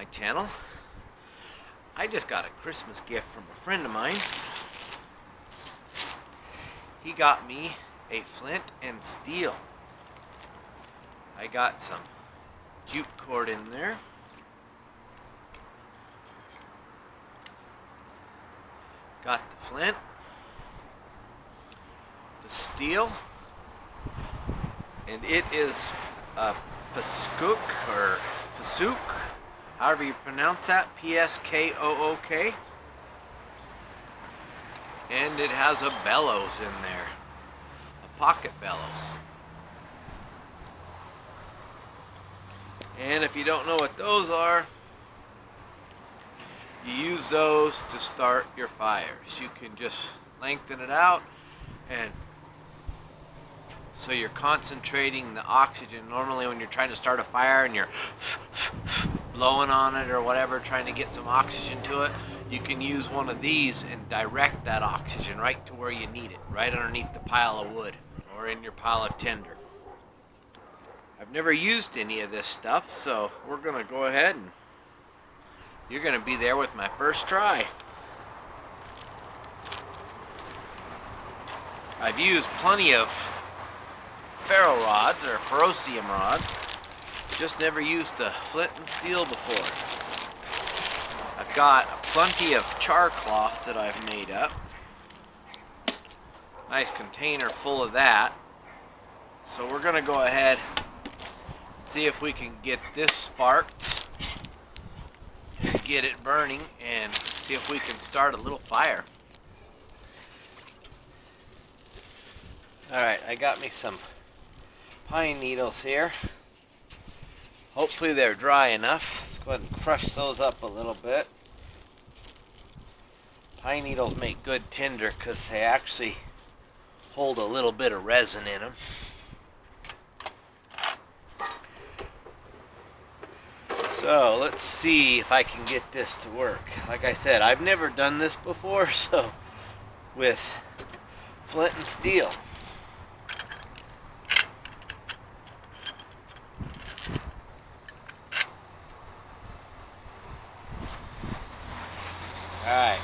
my channel. I just got a Christmas gift from a friend of mine. He got me a flint and steel. I got some jute cord in there. Got the flint, the steel, and it is a PSKOOK or PSKOOK, however you pronounce that, PSKOOK. And it has a bellows in there, a pocket bellows. And if you don't know what those are, you use those to start your fires. You can just lengthen it out, and so you're concentrating the oxygen. Normally when you're trying to start a fire and you're blowing on it or whatever, trying to get some oxygen to it, you can use one of these and direct that oxygen right to where you need it, right underneath the pile of wood or in your pile of tinder. I've never used any of this stuff, so we're going to go ahead and you're going to be there with my first try. I've used plenty of ferro rods or ferrocium rods, just never used the flint and steel before. I've got plenty of char cloth that I've made up. Nice container full of that. So we're going to go ahead and see if we can get this sparked, get it burning, and see if we can start a little fire. Alright, I got me some pine needles here. Hopefully they're dry enough. Let's go ahead and crush those up a little bit. Pine needles make good tinder because they actually hold a little bit of resin in them. So let's see if I can get this to work. Like I said, I've never done this before, so with flint and steel. Alright,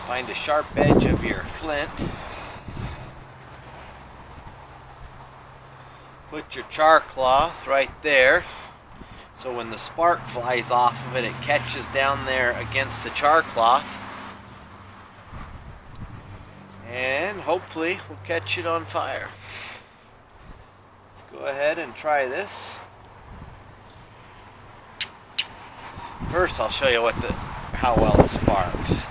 find a sharp edge of your flint. Put your char cloth right there. So when the spark flies off of it, it catches down there against the char cloth. And hopefully we'll catch it on fire. Let's go ahead and try this. First I'll show you how well it sparks.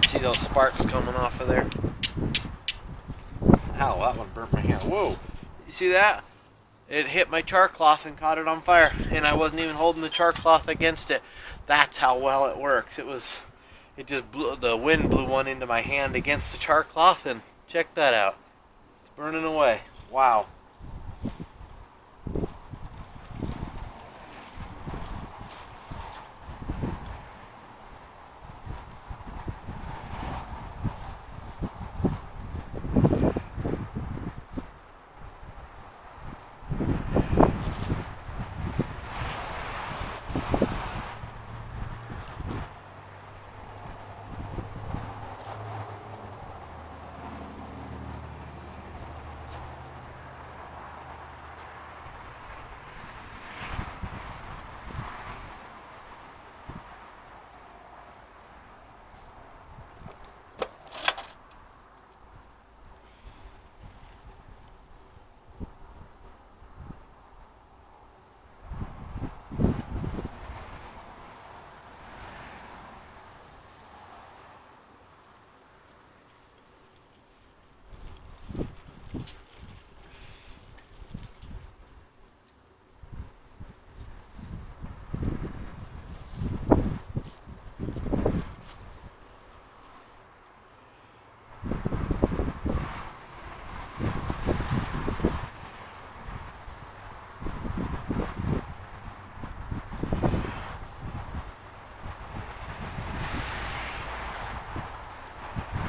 See those sparks coming off of there? Ow, that one burnt my hand. Whoa, you see that? It hit my char cloth and caught it on fire, and I wasn't even holding the char cloth against it. That's how well it works. It just blew, the wind blew one into my hand against the char cloth, and check that out. It's burning away. Wow.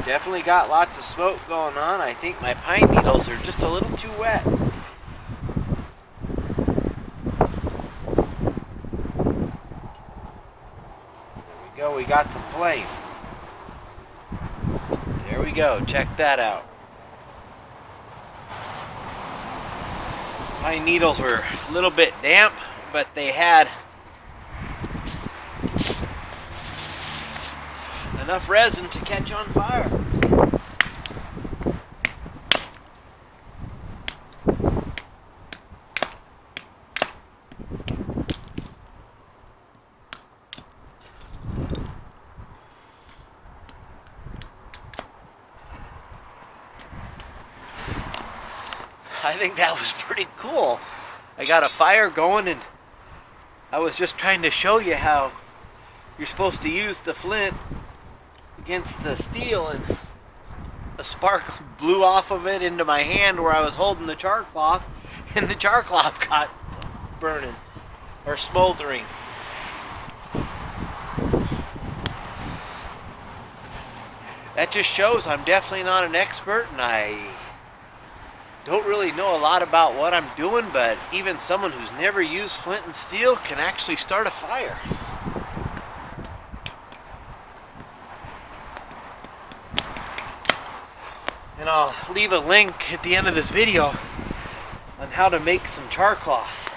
Definitely got lots of smoke going on. I think my pine needles are just a little too wet. got some flame. There we go, check that out. Pine needles were a little bit damp, but they had enough resin to catch on fire. I think that was pretty cool. I got a fire going, and I was just trying to show you how you're supposed to use the flint against the steel, and a spark blew off of it into my hand where I was holding the char cloth, and the char cloth got burning or smoldering. That just shows I'm definitely not an expert, and I don't really know a lot about what I'm doing, but even someone who's never used flint and steel can actually start a fire. And I'll leave a link at the end of this video on how to make some char cloth.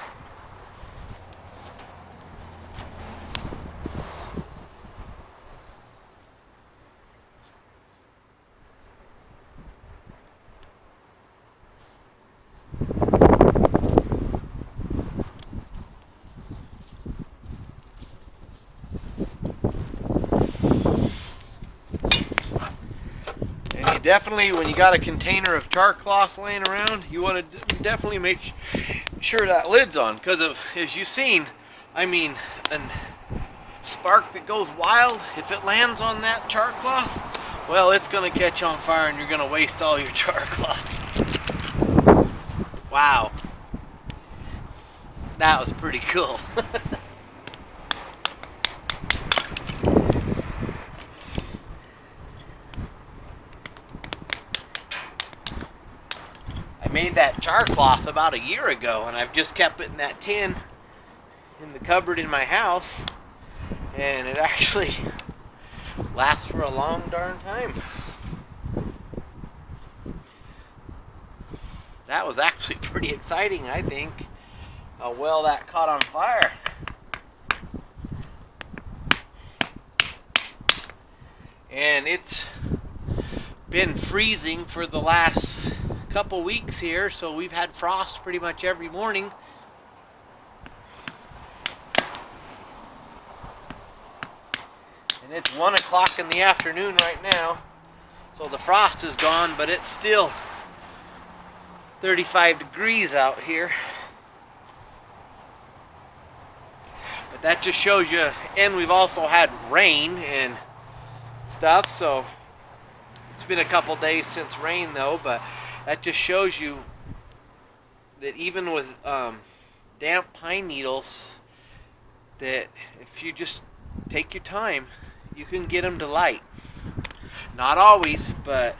Definitely, when you got a container of char cloth laying around, you want to definitely make sure that lid's on, because as you've seen, I mean, a spark that goes wild, if it lands on that char cloth, well, it's going to catch on fire and you're going to waste all your char cloth. Wow. That was pretty cool. I made that char cloth about a year ago, and I've just kept it in that tin in the cupboard in my house, and it actually lasts for a long darn time. That was actually pretty exciting, I think, how well that caught on fire. And it's been freezing for the last couple weeks here, so we've had frost pretty much every morning. And it's 1 o'clock in the afternoon right now, so the frost is gone, but it's still 35 degrees out here. But that just shows you, and we've also had rain and stuff, so it's been a couple days since rain though, but that just shows you that even with damp pine needles, that if you just take your time, you can get them to light. Not always, but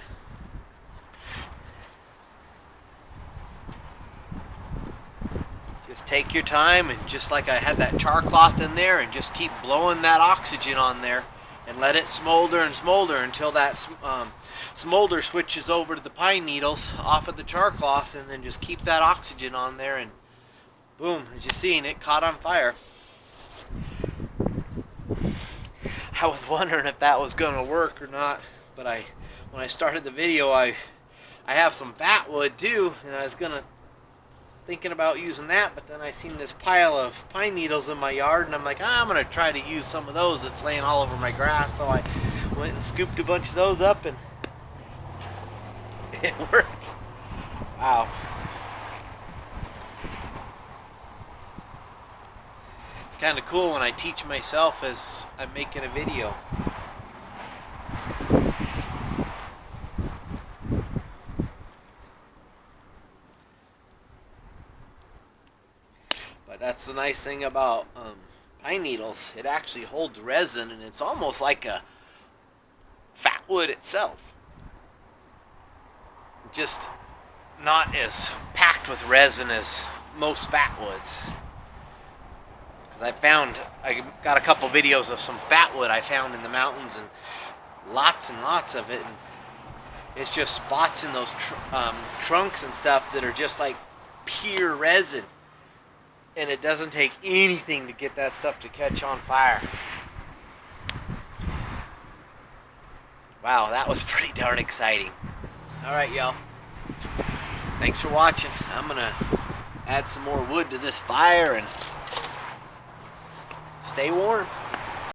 just take your time, and just like I had that char cloth in there, and just keep blowing that oxygen on there and let it smolder and smolder until that smolder switches over to the pine needles off of the char cloth, and then just keep that oxygen on there, and boom, as you seen, it caught on fire. I was wondering if that was going to work or not, but when I started the video, I have some fat wood too, and I was thinking about using that, but then I seen this pile of pine needles in my yard, and I'm like, I'm going to try to use some of those that's laying all over my grass, so I went and scooped a bunch of those up, and it worked. Wow. It's kind of cool when I teach myself as I'm making a video. But that's the nice thing about pine needles. It actually holds resin, and it's almost like a fat wood itself. Just not as packed with resin as most fat woods. I got a couple videos of some fat wood I found in the mountains, and lots of it. And it's just spots in those trunks and stuff that are just like pure resin. And it doesn't take anything to get that stuff to catch on fire. Wow, that was pretty darn exciting. Alright, y'all. Thanks for watching. I'm going to add some more wood to this fire and stay warm.